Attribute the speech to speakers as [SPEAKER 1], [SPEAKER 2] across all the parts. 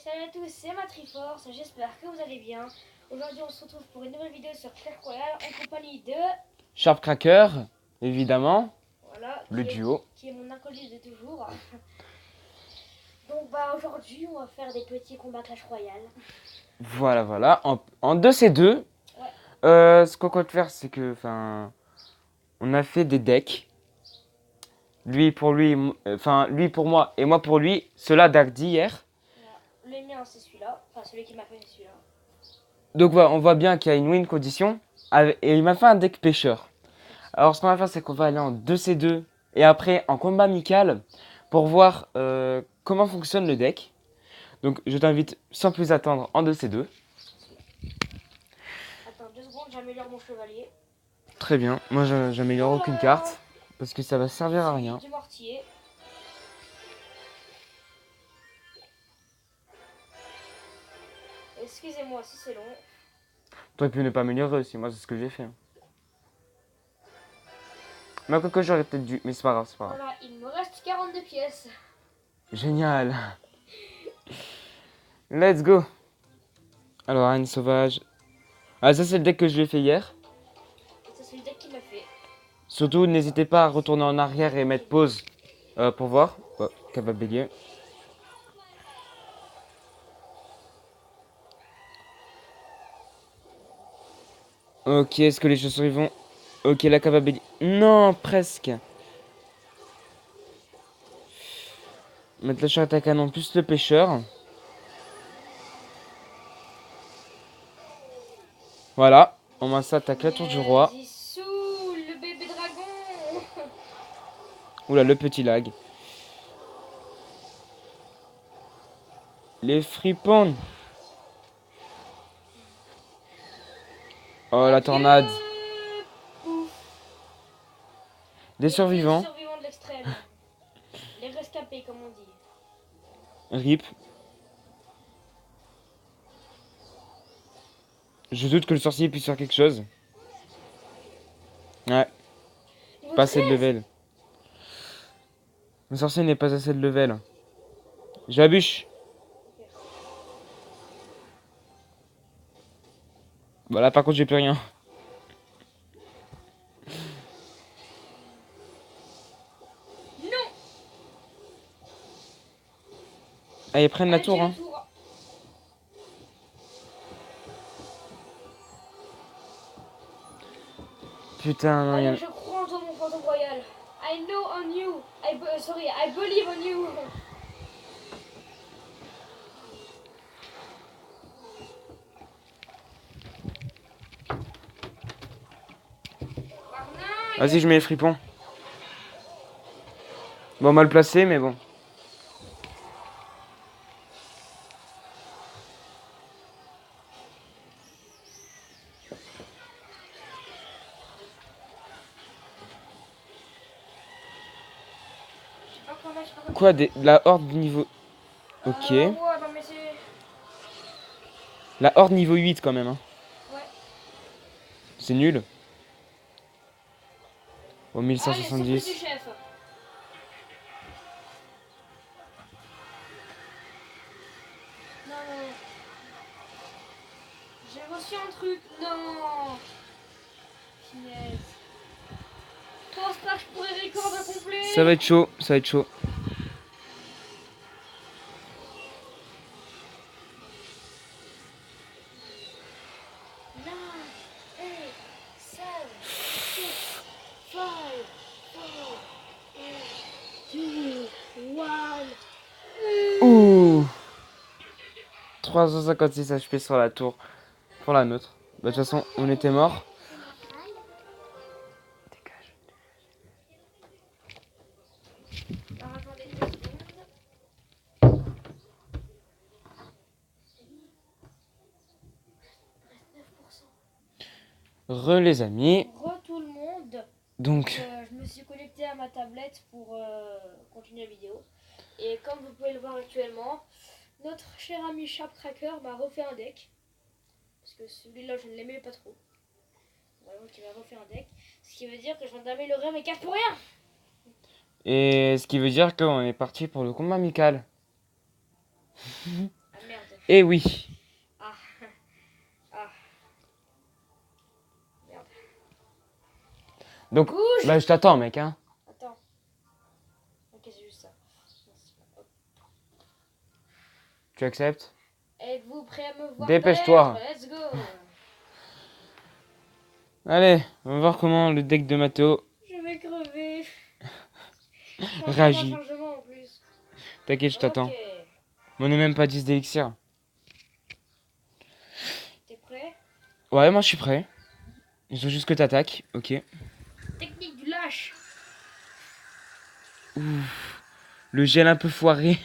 [SPEAKER 1] salut à tous, c'est Matriforce, j'espère que vous allez bien. Aujourd'hui on se retrouve pour une nouvelle vidéo sur Clash Royale en compagnie de...
[SPEAKER 2] Sharp Cracker, évidemment,
[SPEAKER 1] Voilà,
[SPEAKER 2] le duo.
[SPEAKER 1] qui est mon acolyte de toujours. Donc aujourd'hui on va faire des petits combats Clash Royale.
[SPEAKER 2] Voilà, en 2C2.
[SPEAKER 1] Ouais.
[SPEAKER 2] Ce qu'on compte faire, c'est que, on a fait des decks. Lui pour lui, lui pour moi et moi pour lui. Cela date d'hier.
[SPEAKER 1] Voilà. Le mien c'est celui-là, enfin celui qui m'a fait c'est celui-là.
[SPEAKER 2] Donc voilà, on voit bien qu'il y a une win condition. Et il m'a fait un deck pêcheur. Alors ce qu'on va faire, c'est qu'on va aller en 2C2 et après en combat amical pour voir comment fonctionne le deck. Donc je t'invite sans plus attendre en 2C2.
[SPEAKER 1] Attends 2 secondes, j'améliore mon chevalier.
[SPEAKER 2] Très bien, moi j'améliore
[SPEAKER 1] Voilà.
[SPEAKER 2] aucune carte parce que ça va servir à rien.
[SPEAKER 1] Du mortier. Excusez-moi si c'est long.
[SPEAKER 2] T'aurais pu ne pas améliorer aussi, moi c'est ce que j'ai fait. Mais quoi que j'aurais peut-être dû, mais c'est pas grave, c'est pas grave.
[SPEAKER 1] Voilà, il me reste 42 pièces.
[SPEAKER 2] Génial. Let's go. Alors, Reine Sauvage. Ah, ça c'est le deck que je lui ai fait hier.
[SPEAKER 1] Ça c'est le deck qu'il m'a fait.
[SPEAKER 2] Surtout, n'hésitez pas à retourner en arrière et mettre pause pour voir. Oh, qu'elle va bélier. Ok, est-ce que les chaussures y vont? Ok, la cave va bélier. Non, presque. Mettre le char à canon plus le pêcheur. Voilà, on va s'attaquer la tour du roi.
[SPEAKER 1] Il saoule, le bébé dragon.
[SPEAKER 2] Oula, le petit lag. Les fripons. Oh, la tornade.
[SPEAKER 1] Pouf.
[SPEAKER 2] Des survivants.
[SPEAKER 1] Les survivants de l'extrême. Les rescapés, comme on dit.
[SPEAKER 2] RIP. Je doute que le sorcier puisse faire quelque chose. Ouais,
[SPEAKER 1] Niveau
[SPEAKER 2] pas assez de
[SPEAKER 1] 13.
[SPEAKER 2] level. Le sorcier n'est pas assez de level. J'abuche. Bah là par contre j'ai plus rien.
[SPEAKER 1] Non.
[SPEAKER 2] Ah, ils prennent la
[SPEAKER 1] Allez,
[SPEAKER 2] tour
[SPEAKER 1] j'ai
[SPEAKER 2] hein.
[SPEAKER 1] le tour.
[SPEAKER 2] Putain, non,
[SPEAKER 1] Allez, je crois en toi, mon fantôme royal. I know on you. I believe on you.
[SPEAKER 2] Vas-y, je mets les fripons. Bon, mal placé, mais bon. Quoi, la horde niveau... Ok.
[SPEAKER 1] Ouais, non mais c'est...
[SPEAKER 2] La horde niveau 8 quand même. Hein.
[SPEAKER 1] Ouais.
[SPEAKER 2] C'est nul. Au
[SPEAKER 1] Allez, surprise du
[SPEAKER 2] 1170.
[SPEAKER 1] chef. Non. J'ai reçu un truc. Non. Finesse. Pense pas que je pourrais record complet.
[SPEAKER 2] Ça va être chaud, ça va être chaud. Ouh 356 HP sur la tour. Pour la neutre. Bah de toute façon, on était mort. Dégage.
[SPEAKER 1] Alors, attendez 2 secondes.
[SPEAKER 2] Les amis.
[SPEAKER 1] Tout le monde.
[SPEAKER 2] Donc,
[SPEAKER 1] Je me suis connecté à ma tablette pour continuer la vidéo. Et comme vous pouvez le voir actuellement, notre cher ami Sharp Tracker m'a refait un deck. Parce que celui-là, je ne l'aimais pas trop. Voilà, donc il m'a refait un deck. Ce qui veut dire que je viens d'améliorer mes cartes pour rien.
[SPEAKER 2] et ce qui veut dire qu'on est parti pour le combat amical.
[SPEAKER 1] Ah merde.
[SPEAKER 2] Eh oui.
[SPEAKER 1] Ah. Ah. Merde.
[SPEAKER 2] Donc,
[SPEAKER 1] Bouge.
[SPEAKER 2] bah je t'attends mec hein.
[SPEAKER 1] Attends. Ok, c'est juste ça. Hop.
[SPEAKER 2] Tu acceptes?
[SPEAKER 1] Êtes-vous prêt à me voir
[SPEAKER 2] Dépêche-toi.
[SPEAKER 1] perdre? Let's go.
[SPEAKER 2] Allez, on va voir comment le deck de Mathéo
[SPEAKER 1] Je vais crever. Changement,
[SPEAKER 2] réagit.
[SPEAKER 1] changement en plus.
[SPEAKER 2] T'inquiète, je t'attends.
[SPEAKER 1] Ok.
[SPEAKER 2] Mais on n'est même pas 10 d'élixir.
[SPEAKER 1] T'es prêt?
[SPEAKER 2] Ouais, moi je suis prêt. Il faut juste que t'attaques. Ok.
[SPEAKER 1] Technique du lâche.
[SPEAKER 2] Le gel un peu foiré.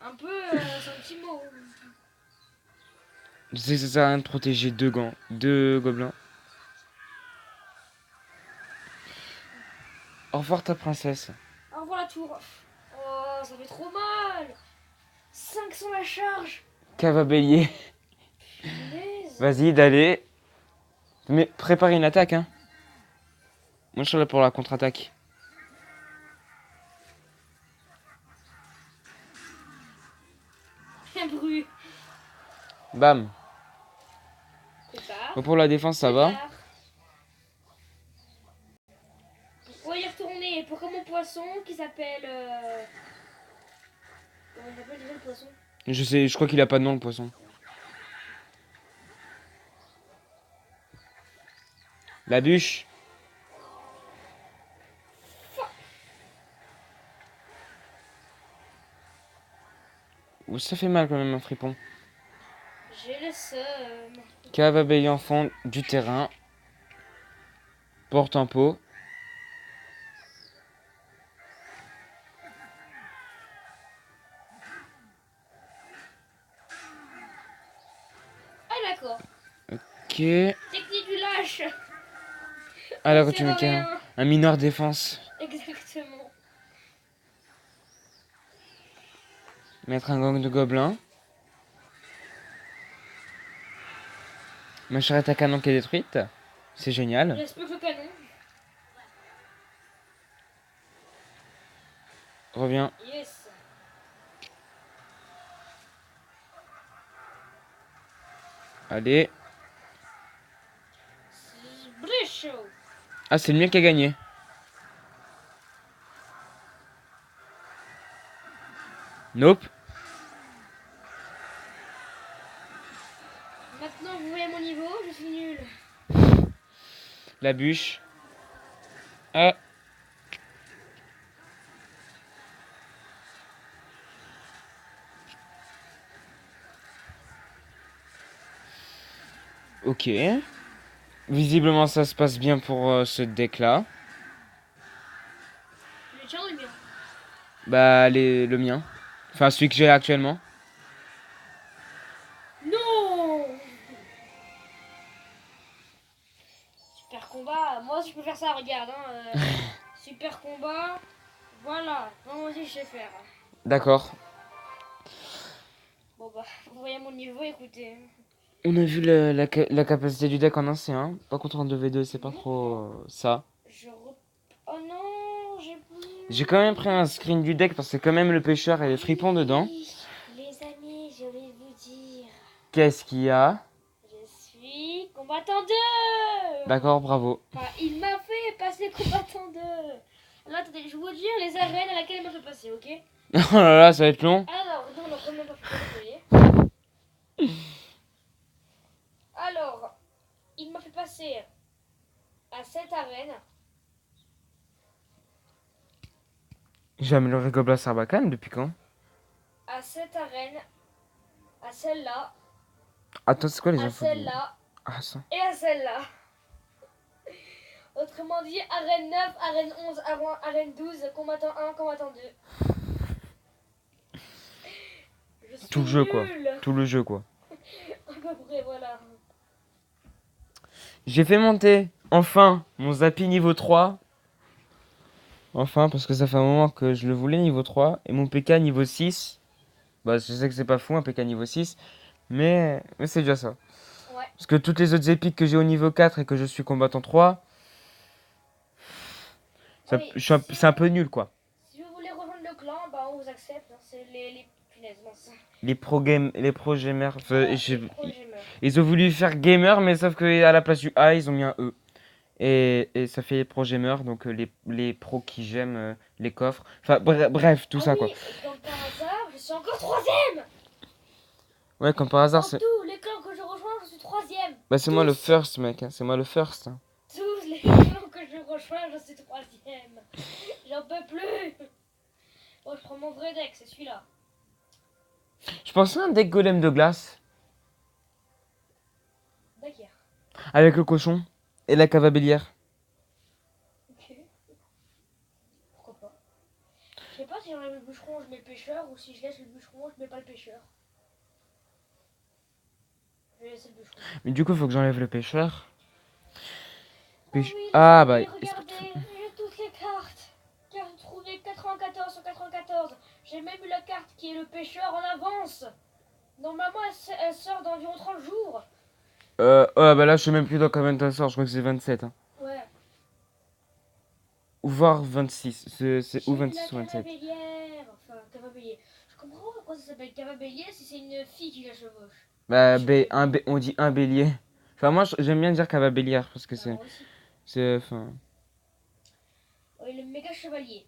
[SPEAKER 1] Un peu, c'est un petit mot.
[SPEAKER 2] Je sais que ça sert à rien de protéger deux gobelins. Au revoir ta princesse.
[SPEAKER 1] Au revoir la tour. Oh, ça fait trop mal. 500 la charge.
[SPEAKER 2] Cava bélier.
[SPEAKER 1] Punaise.
[SPEAKER 2] Vas-y, d'aller. Mais prépare une attaque, hein. Moi je suis là pour la contre-attaque.
[SPEAKER 1] Un bruit.
[SPEAKER 2] Bam.
[SPEAKER 1] Prépare.
[SPEAKER 2] Bon, pour la défense, ça va.
[SPEAKER 1] Prépare. On va y retourner. Pour mon poisson qui s'appelle. Comment il s'appelle déjà le poisson?
[SPEAKER 2] Je sais, je crois qu'il a pas de nom le poisson. La bûche. Ouh, ça fait mal quand même un fripon.
[SPEAKER 1] J'ai le seum.
[SPEAKER 2] Cava bélier en fond du terrain. Porte en pot.
[SPEAKER 1] Ah, d'accord.
[SPEAKER 2] Ok.
[SPEAKER 1] Technique du lâche.
[SPEAKER 2] Alors
[SPEAKER 1] Ça
[SPEAKER 2] tu
[SPEAKER 1] sert
[SPEAKER 2] mets
[SPEAKER 1] à rien.
[SPEAKER 2] un mineur défense.
[SPEAKER 1] Exactement.
[SPEAKER 2] Mettre un gang de gobelins. Ma charrette à canon qui est détruite. C'est génial.
[SPEAKER 1] Reste plus que le canon.
[SPEAKER 2] Reviens.
[SPEAKER 1] Yes.
[SPEAKER 2] Allez.
[SPEAKER 1] Bréchaud.
[SPEAKER 2] Ah, c'est le mien qui a gagné. Nope.
[SPEAKER 1] Maintenant, vous voyez mon niveau, je suis nul.
[SPEAKER 2] La bûche. Ah. Ok. Visiblement, ça se passe bien pour ce deck-là.
[SPEAKER 1] Le tien ou le mien?
[SPEAKER 2] Bah, le mien. Enfin, celui que j'ai actuellement.
[SPEAKER 1] Non. Super combat. Moi aussi, je peux faire ça, regarde. Hein, super combat. Voilà. Moi aussi, je sais faire.
[SPEAKER 2] D'accord.
[SPEAKER 1] Bon, bah, vous voyez mon niveau, écoutez.
[SPEAKER 2] On a vu la capacité du deck en 1C1. Par contre, en 2v2, c'est pas trop ça.
[SPEAKER 1] Oh non, j'ai plus.
[SPEAKER 2] J'ai quand même pris un screen du deck parce que quand même le pêcheur et les fripons dedans.
[SPEAKER 1] Les amis, je vais vous dire.
[SPEAKER 2] Qu'est-ce qu'il y a?
[SPEAKER 1] Je suis combattant 2.
[SPEAKER 2] D'accord, bravo.
[SPEAKER 1] Enfin, il m'a fait passer combattant 2. Là, attendez, je vais vous dire les arènes à laquelle il m'a fait passer, ok?
[SPEAKER 2] Oh là là, ça va être long.
[SPEAKER 1] Alors, non, quand même pas fait passer. Alors, il m'a fait passer à cette arène.
[SPEAKER 2] J'ai amélioré Gobelin Sarbacane depuis quand?
[SPEAKER 1] À cette arène. À celle-là.
[SPEAKER 2] Attends, c'est quoi les
[SPEAKER 1] À
[SPEAKER 2] infos?
[SPEAKER 1] celle-là.
[SPEAKER 2] Ah, ça.
[SPEAKER 1] Et à celle-là. Autrement dit, arène 9, arène 11, arène 12, combattant 1, combattant 2. Je suis
[SPEAKER 2] Tout le jeu, quoi.
[SPEAKER 1] nul.
[SPEAKER 2] Tout le jeu, quoi.
[SPEAKER 1] À peu près, voilà.
[SPEAKER 2] J'ai fait monter, enfin, mon Zappy niveau 3. Enfin, parce que ça fait un moment que je le voulais niveau 3. Et mon PK niveau 6. Bah, je sais que c'est pas fou, un PK niveau 6. Mais c'est déjà ça.
[SPEAKER 1] Ouais.
[SPEAKER 2] Parce que toutes les autres épiques que j'ai au niveau 4 et que je suis combattant 3,
[SPEAKER 1] Oui,
[SPEAKER 2] c'est un peu nul, quoi.
[SPEAKER 1] si vous voulez rejoindre le clan, bah on vous accepte. Hein, c'est les punaises. Non,
[SPEAKER 2] les pro gamers.
[SPEAKER 1] Ouais, les pro gamers.
[SPEAKER 2] Ils ont voulu faire gamer, mais sauf que à la place du A, ils ont mis un E. Et ça fait pro gamer, donc les pros qui j'aime les coffres. Enfin bref, tout
[SPEAKER 1] Ah
[SPEAKER 2] ça quoi.
[SPEAKER 1] oui, et comme par hasard, je suis encore troisième.
[SPEAKER 2] Ouais, comme par hasard,
[SPEAKER 1] Dans
[SPEAKER 2] c'est
[SPEAKER 1] tous les clans que je rejoins, je suis troisième.
[SPEAKER 2] bah, c'est moi le
[SPEAKER 1] Tous.
[SPEAKER 2] first, mec. Hein. C'est moi le first. Hein.
[SPEAKER 1] Tous les clans que je rejoins, je suis troisième. J'en peux plus. Bon, je prends mon vrai deck, c'est celui-là.
[SPEAKER 2] Je pensais à un deck golem de glace
[SPEAKER 1] D'accord.
[SPEAKER 2] avec le cochon et la cavabellière.
[SPEAKER 1] Ok. Pourquoi pas. Je sais pas si j'enlève le bûcheron, je mets le pêcheur, ou si je laisse le bûcheron, je mets pas le pêcheur. Je vais laisser le bûcheron.
[SPEAKER 2] Mais du coup, faut que j'enlève le pêcheur.
[SPEAKER 1] Ah oui, les
[SPEAKER 2] Ah
[SPEAKER 1] amis,
[SPEAKER 2] bah.
[SPEAKER 1] regardez, j'ai toutes les cartes. Car j'ai trouvé 94 sur 94. J'ai même eu la carte qui est le pêcheur en avance. Normalement, elle sort d'environ 30 jours.
[SPEAKER 2] Ouais, bah là, je sais même plus dans combien de temps ça sort. Je crois que c'est 27. Hein.
[SPEAKER 1] Ouais.
[SPEAKER 2] Ou voire 26. C'est ou
[SPEAKER 1] J'ai eu
[SPEAKER 2] 26 ou
[SPEAKER 1] la
[SPEAKER 2] 27.
[SPEAKER 1] cavabellière. Enfin, cavabellier. Je comprends pas pourquoi ça s'appelle cavabellier si c'est une fille qui la chevauche.
[SPEAKER 2] Bah, on dit un bélier. Enfin, moi, j'aime bien dire cavabellière parce que
[SPEAKER 1] Ah, moi aussi.
[SPEAKER 2] enfin.
[SPEAKER 1] Ouais, le méga chevalier.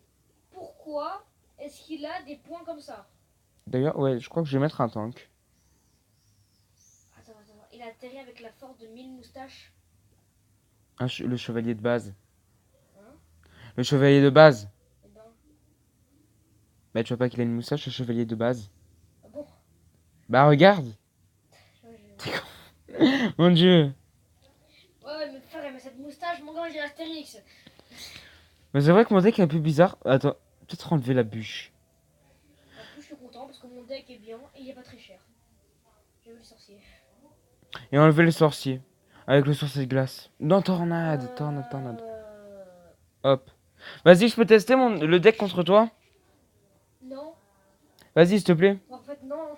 [SPEAKER 1] Pourquoi est-ce qu'il a des points comme ça?
[SPEAKER 2] D'ailleurs, ouais, je crois que je vais mettre un tank.
[SPEAKER 1] Attends. Il a atterri avec la force de 1000 moustaches.
[SPEAKER 2] Le chevalier de base.
[SPEAKER 1] Hein?
[SPEAKER 2] Le chevalier de base.
[SPEAKER 1] Eh ben,
[SPEAKER 2] Bah, tu vois pas qu'il a une moustache, le chevalier de base.
[SPEAKER 1] ah bon.
[SPEAKER 2] Bah, regarde.
[SPEAKER 1] Ouais,
[SPEAKER 2] Mon dieu.
[SPEAKER 1] ouais, mais frère, mais cette moustache, mon gars, j'ai l'Astérix.
[SPEAKER 2] Mais c'est vrai que mon deck est un peu bizarre. Attends, peut-être enlever la bûche.
[SPEAKER 1] En plus, je suis content parce que mon deck est bien et il est pas très cher. J'ai vu le sorcier.
[SPEAKER 2] Et enlever le sorcier. Avec le sorcier de glace. Non, tornade. Hop. Vas-y, je peux tester le deck contre toi?
[SPEAKER 1] Non,
[SPEAKER 2] Vas-y, s'il te plaît.
[SPEAKER 1] en fait, non.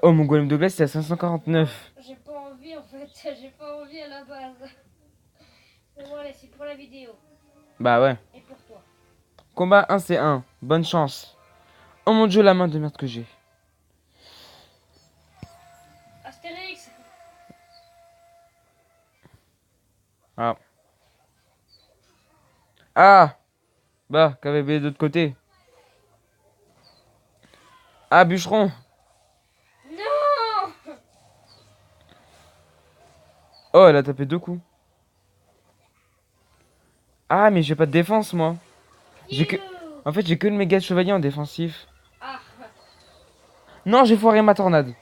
[SPEAKER 2] Oh, mon golem de glace, c'est à 549.
[SPEAKER 1] J'ai pas envie, en fait. J'ai pas envie à la base. Mais bon, allez, c'est pour la vidéo.
[SPEAKER 2] Bah ouais.
[SPEAKER 1] Et pour toi.
[SPEAKER 2] Combat 1 c'est 1. Bonne chance. Oh mon dieu, la main de merde que j'ai.
[SPEAKER 1] Astérix.
[SPEAKER 2] Ah. Ah. Bah, KVB de l'autre côté. Ah, bûcheron.
[SPEAKER 1] Non.
[SPEAKER 2] Oh, elle a tapé 2 coups. Ah, mais j'ai pas de défense, moi. J'ai que...
[SPEAKER 1] You.
[SPEAKER 2] En fait, j'ai que le méga chevalier en défensif.
[SPEAKER 1] Ah.
[SPEAKER 2] Non, j'ai foiré ma tornade.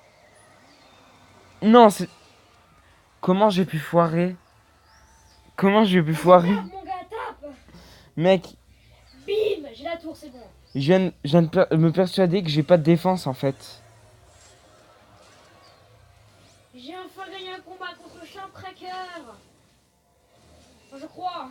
[SPEAKER 2] Non, c'est... Comment j'ai pu foirer? Comment j'ai pu foirer?
[SPEAKER 1] Tape, mon gars, tape.
[SPEAKER 2] Mec,
[SPEAKER 1] Bim. J'ai la tour, c'est bon.
[SPEAKER 2] je viens de me persuader que j'ai pas de défense, en fait.
[SPEAKER 1] J'ai enfin gagné un combat contre Champ Cracker. Enfin, je crois.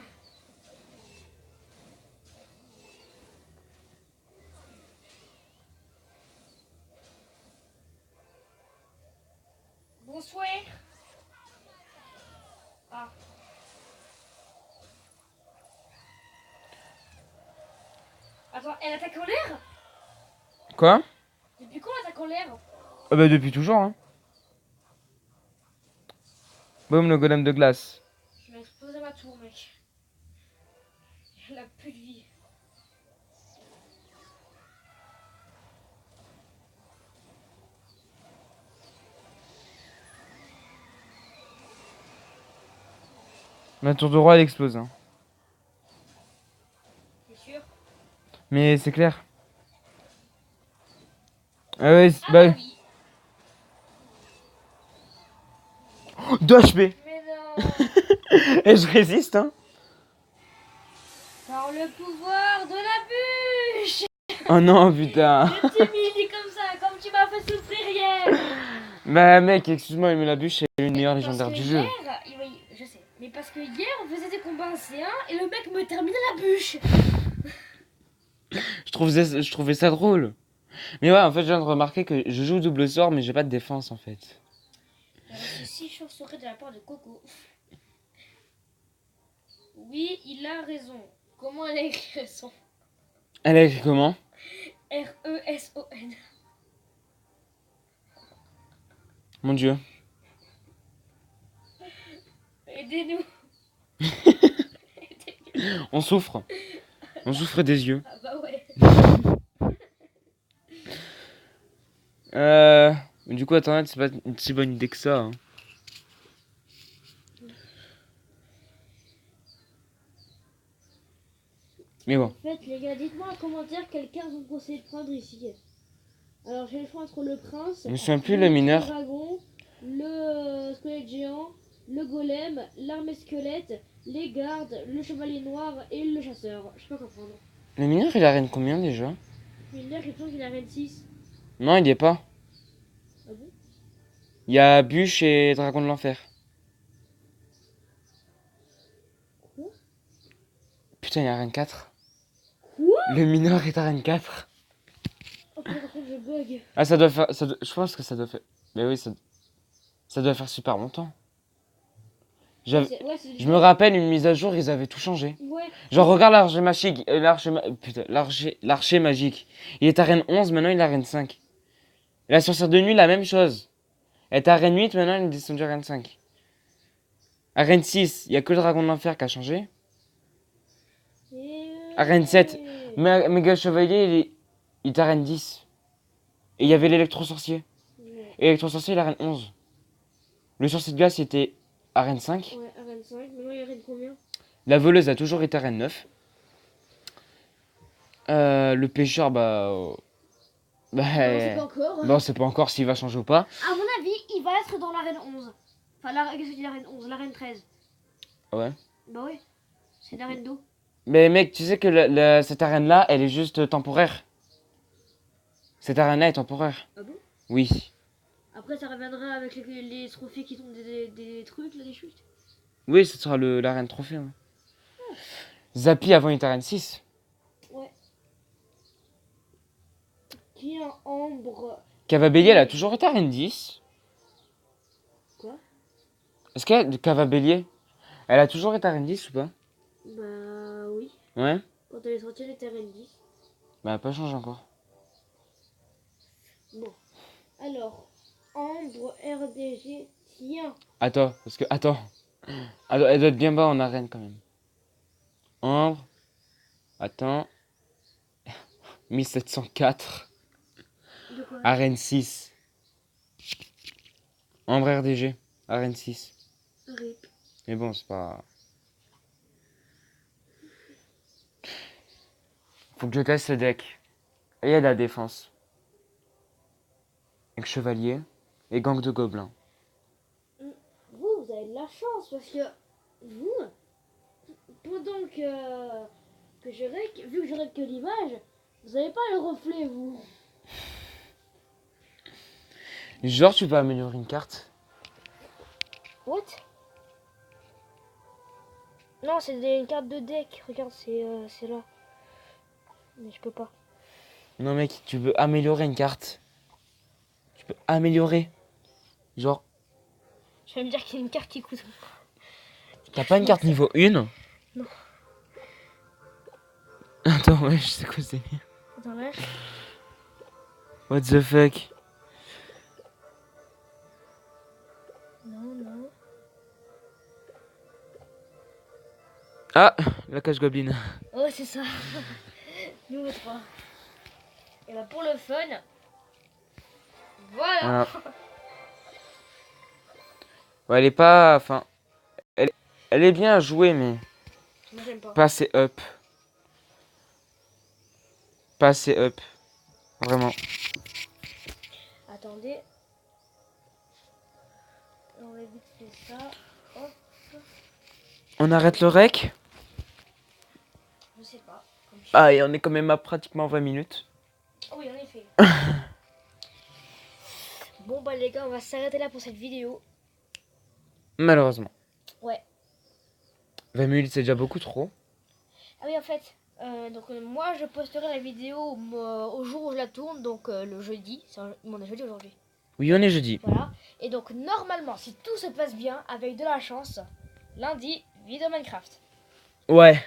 [SPEAKER 1] Bonsoir. Ah. Attends, elle attaque en l'air?
[SPEAKER 2] Quoi?
[SPEAKER 1] Depuis quand elle attaque en l'air?
[SPEAKER 2] Ah bah, depuis toujours, hein. Boum, le golem de glace.
[SPEAKER 1] Je vais exploser ma tour, mec. Elle a plus de vie.
[SPEAKER 2] Ma tour de roi, elle explose, hein.
[SPEAKER 1] T'es sûr?
[SPEAKER 2] Mais c'est clair. Ah ouais,
[SPEAKER 1] Ah
[SPEAKER 2] bah...
[SPEAKER 1] bah oui.
[SPEAKER 2] 2 HP.
[SPEAKER 1] Mais non.
[SPEAKER 2] Et je résiste, hein.
[SPEAKER 1] Par le pouvoir de la bûche.
[SPEAKER 2] Oh non, putain.
[SPEAKER 1] Je t'humilie comme ça, comme tu m'as fait souffrir hier.
[SPEAKER 2] Bah mec, excuse-moi, mais la bûche, c'est l'une des meilleures
[SPEAKER 1] Parce
[SPEAKER 2] légendaires
[SPEAKER 1] que
[SPEAKER 2] du jeu.
[SPEAKER 1] hier, oui, je sais. Mais parce que hier, on faisait des combats en C1 et le mec me terminait la bûche.
[SPEAKER 2] Je trouvais ça drôle. Mais ouais, en fait, je viens de remarquer que je joue double sort, mais j'ai pas de défense, en fait.
[SPEAKER 1] J'ai reçu 6 chauves-souris de la part de Coco. Oui, il a raison. Comment elle a écrit raison?
[SPEAKER 2] Elle a écrit comment?
[SPEAKER 1] Reson.
[SPEAKER 2] Mon Dieu.
[SPEAKER 1] Aidez-nous.
[SPEAKER 2] On souffre. On souffre des yeux.
[SPEAKER 1] Ah bah ouais.
[SPEAKER 2] Du coup, Internet, c'est pas une si bonne idée que ça. Hein. Mais bon.
[SPEAKER 1] En fait, les gars, dites-moi en commentaire quelle carte vous conseillez de prendre ici. Alors, j'ai le choix entre le prince,
[SPEAKER 2] Je me souviens plus le mineur.
[SPEAKER 1] dragon, le squelette géant, le golem, l'armée squelette, les gardes, le chevalier noir et le chasseur. Je sais pas quoi prendre.
[SPEAKER 2] Le mineur, il arène combien déjà?
[SPEAKER 1] Mineur, je pense qu'il a reine 6.
[SPEAKER 2] Non, il y est pas.
[SPEAKER 1] Ah bon?
[SPEAKER 2] Il y a Bûche et Dragon de l'Enfer.
[SPEAKER 1] Quoi?
[SPEAKER 2] Putain, il y a arène 4.
[SPEAKER 1] Quoi?
[SPEAKER 2] Le mineur est arène 4.
[SPEAKER 1] Oh, par contre, je bug.
[SPEAKER 2] Ah, ça doit faire. Je pense que ça doit faire. Mais oui, ça doit faire super longtemps. Je me rappelle une mise à jour, ils avaient tout changé.
[SPEAKER 1] Ouais.
[SPEAKER 2] Genre, regarde l'archer magique. Putain, l'archer magique. Il est arène 11, maintenant il est arène 5. La sorcière de nuit, la même chose. Elle est arène 8, maintenant elle est descendue à arène 5. Arène 6, il y a que le dragon de l'enfer qui a changé. Arène 7, Méga Chevalier, il est arène 10. Et il y avait l'électro-sorcier.
[SPEAKER 1] Ouais.
[SPEAKER 2] Et l'électro-sorcier, il est arène 11. Le sorcier de glace, il était arène 5.
[SPEAKER 1] Ouais, arène 5. Maintenant, il y a reine combien?
[SPEAKER 2] La voleuse a toujours été arène 9. Le pêcheur,
[SPEAKER 1] Non, c'est
[SPEAKER 2] bah,
[SPEAKER 1] pas encore.
[SPEAKER 2] bon, c'est pas encore s'il va changer ou pas.
[SPEAKER 1] À mon avis, il va être dans l'arène 11. Enfin, qu'est-ce que je dis l'arène 11? L'arène 13.
[SPEAKER 2] Ouais.
[SPEAKER 1] Bah ouais. C'est l'arène d'eau.
[SPEAKER 2] Mais mec, tu sais que cette arène-là, elle est juste temporaire. Cette arène-là est temporaire.
[SPEAKER 1] Ah bon?
[SPEAKER 2] Oui.
[SPEAKER 1] Après, ça reviendra avec les trophées qui tombent des trucs, là, des chutes.
[SPEAKER 2] Oui, ce sera l'arène trophée. Ouais. Zappy avant il était arène 6.
[SPEAKER 1] Ouais. Qui est un ambre?
[SPEAKER 2] Cavabelli, elle a toujours été arène 10.
[SPEAKER 1] Quoi?
[SPEAKER 2] Est-ce que Cavabelli, elle a toujours été arène 10 ou pas?
[SPEAKER 1] Bah oui.
[SPEAKER 2] Ouais.
[SPEAKER 1] Quand elle est sortie, elle était arène 10.
[SPEAKER 2] Bah, elle a pas changé encore.
[SPEAKER 1] Bon. Alors, ambre RDG, tiens.
[SPEAKER 2] Attends, parce que. Attends. Elle doit être bien bas en arène quand même. Ambre. Attends. 1704.
[SPEAKER 1] De quoi?
[SPEAKER 2] Arène 6. Ambre RDG. Arène 6.
[SPEAKER 1] RIP.
[SPEAKER 2] Mais bon, c'est pas. Faut que je teste le deck. Et il y a de la défense. Avec chevalier. Et gang de gobelins.
[SPEAKER 1] Vous avez de la chance parce que vous, pendant que je rec, vu que je rec que l'image, vous avez pas le reflet, vous.
[SPEAKER 2] Genre, tu peux améliorer une carte.
[SPEAKER 1] What? Non, c'est une carte de deck. Regarde, c'est là. Mais je peux pas.
[SPEAKER 2] Non, mec, tu peux améliorer une carte. Tu peux améliorer. Genre,
[SPEAKER 1] Je vais me dire qu'il y a une carte qui coûte.
[SPEAKER 2] t'as pas une carte niveau 1?
[SPEAKER 1] Non.
[SPEAKER 2] Attends, ouais, je sais quoi c'est.
[SPEAKER 1] Attends là.
[SPEAKER 2] What the fuck?
[SPEAKER 1] Non, non.
[SPEAKER 2] Ah, la cage goblin.
[SPEAKER 1] Oh, c'est ça. Nous 3. Et bah pour le fun. Voilà.
[SPEAKER 2] Voilà. Ouais, elle est pas. Enfin. Elle est bien à jouer, mais
[SPEAKER 1] Moi j'aime pas.
[SPEAKER 2] pas assez up. Pas assez up. Vraiment.
[SPEAKER 1] Attendez. On va vite faire ça. Hop.
[SPEAKER 2] On arrête le rec?
[SPEAKER 1] Je sais pas.
[SPEAKER 2] Ah, et on est quand même à pratiquement 20 minutes.
[SPEAKER 1] Oh oui, en effet. Bon bah les gars, on va s'arrêter là pour cette vidéo.
[SPEAKER 2] Malheureusement.
[SPEAKER 1] Ouais.
[SPEAKER 2] 20 minutes, c'est déjà beaucoup trop.
[SPEAKER 1] Ah oui, en fait, moi je posterai la vidéo au jour où je la tourne, donc le jeudi. On est jeudi aujourd'hui.
[SPEAKER 2] Oui, on est jeudi.
[SPEAKER 1] Voilà. Et donc normalement, si tout se passe bien, avec de la chance, lundi, vidéo Minecraft.
[SPEAKER 2] Ouais.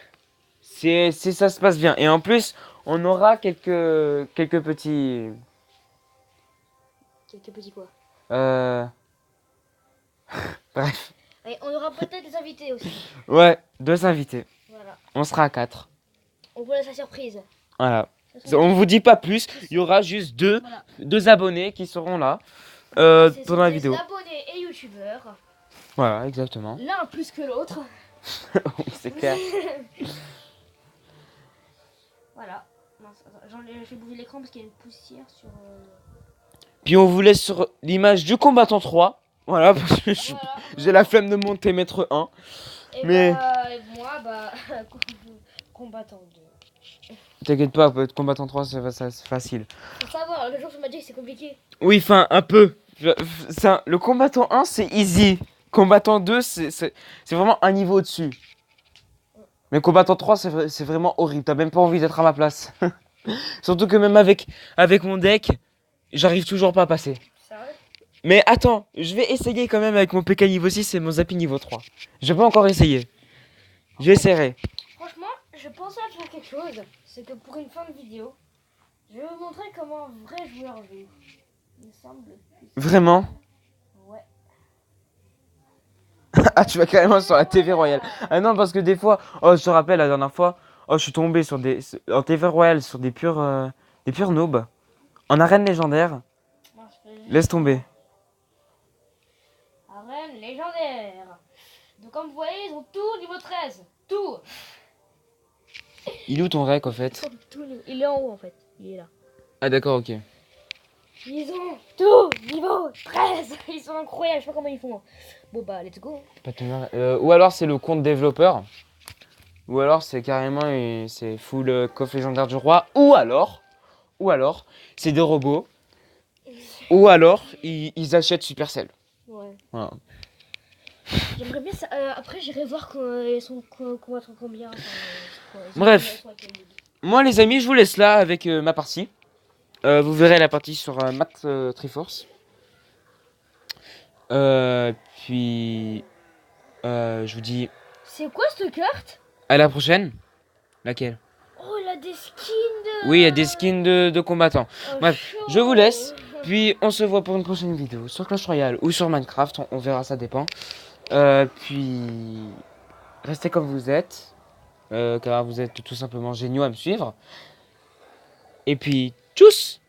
[SPEAKER 2] Si ça se passe bien. Et en plus, on aura quelques petits...
[SPEAKER 1] Quelques petits quoi.
[SPEAKER 2] Bref.
[SPEAKER 1] Et on aura peut-être des invités aussi.
[SPEAKER 2] Ouais, 2 invités.
[SPEAKER 1] Voilà.
[SPEAKER 2] On sera à 4.
[SPEAKER 1] On vous laisse la surprise.
[SPEAKER 2] Voilà.
[SPEAKER 1] Ça sera-
[SPEAKER 2] On vous dit pas plus. Il y aura juste
[SPEAKER 1] Voilà.
[SPEAKER 2] deux abonnés qui seront là
[SPEAKER 1] C'est
[SPEAKER 2] pendant la
[SPEAKER 1] des
[SPEAKER 2] vidéo.
[SPEAKER 1] abonnés et youtubeurs.
[SPEAKER 2] Voilà, exactement.
[SPEAKER 1] L'un plus que l'autre.
[SPEAKER 2] Oui, c'est clair.
[SPEAKER 1] Voilà. Mince, attends, j'ai bougé l'écran parce qu'il y a une poussière sur...
[SPEAKER 2] Puis on vous laisse sur l'image du combattant 3. Voilà, parce que
[SPEAKER 1] Voilà.
[SPEAKER 2] j'ai la flemme de monter maître 1.
[SPEAKER 1] Et
[SPEAKER 2] Mais-
[SPEAKER 1] et moi, combattant 2.
[SPEAKER 2] T'inquiète pas, être combattant 3, c'est facile.
[SPEAKER 1] Faut savoir, le jour tu m'as dit que c'est compliqué.
[SPEAKER 2] Oui, enfin, un peu. Le combattant 1, c'est easy. Combattant 2, c'est vraiment un niveau au-dessus. Mais combattant 3, c'est vraiment horrible. T'as même pas envie d'être à ma place. Surtout que même avec mon deck, j'arrive toujours pas à passer.
[SPEAKER 1] Sérieux?
[SPEAKER 2] Mais attends, je vais essayer quand même avec mon PK niveau 6 et mon Zappy niveau 3. J'ai pas encore essayé. J'essaierai.
[SPEAKER 1] Franchement, je pensais à faire quelque chose. C'est que pour une fin de vidéo, je vais vous montrer comment un vrai joueur joue. Il me semble.
[SPEAKER 2] Vraiment?
[SPEAKER 1] Ouais.
[SPEAKER 2] Ah, tu vas carrément sur la TV Royale. Ah non, parce que des fois, oh, je te rappelle la dernière fois, oh, je suis tombé en TV Royale sur des purs noobs. En arène légendaire, laisse tomber.
[SPEAKER 1] Arène légendaire. Donc comme vous voyez, ils ont tout niveau 13. Tout.
[SPEAKER 2] Il est où ton rec en fait?
[SPEAKER 1] Il est en haut en fait. Il est là.
[SPEAKER 2] Ah d'accord, ok.
[SPEAKER 1] Ils ont tout niveau 13. Ils sont incroyables, je sais pas comment ils font. Bon bah let's go.
[SPEAKER 2] Pas ou alors c'est le compte développeur. Ou alors c'est carrément c'est full coffre légendaire du roi. Ou alors c'est des robots. Ou alors ils achètent Supercell.
[SPEAKER 1] Ouais.
[SPEAKER 2] Voilà.
[SPEAKER 1] J'aimerais bien ça. Après j'irai voir ils sont combattre combien.
[SPEAKER 2] Bref. Moi les amis, je vous laisse là avec ma partie. Vous verrez la partie sur Max Triforce. Puis je vous dis
[SPEAKER 1] C'est quoi cette carte?
[SPEAKER 2] à la prochaine. Laquelle?
[SPEAKER 1] Oh il a des skins de...
[SPEAKER 2] Oui, il y a des skins de combattants.
[SPEAKER 1] Oh,
[SPEAKER 2] Bref,
[SPEAKER 1] chaud.
[SPEAKER 2] je vous laisse. Puis on se voit pour une prochaine vidéo sur Clash Royale ou sur Minecraft. On verra, ça dépend. Puis restez comme vous êtes. Car vous êtes tout simplement géniaux à me suivre. Et puis, tchuss!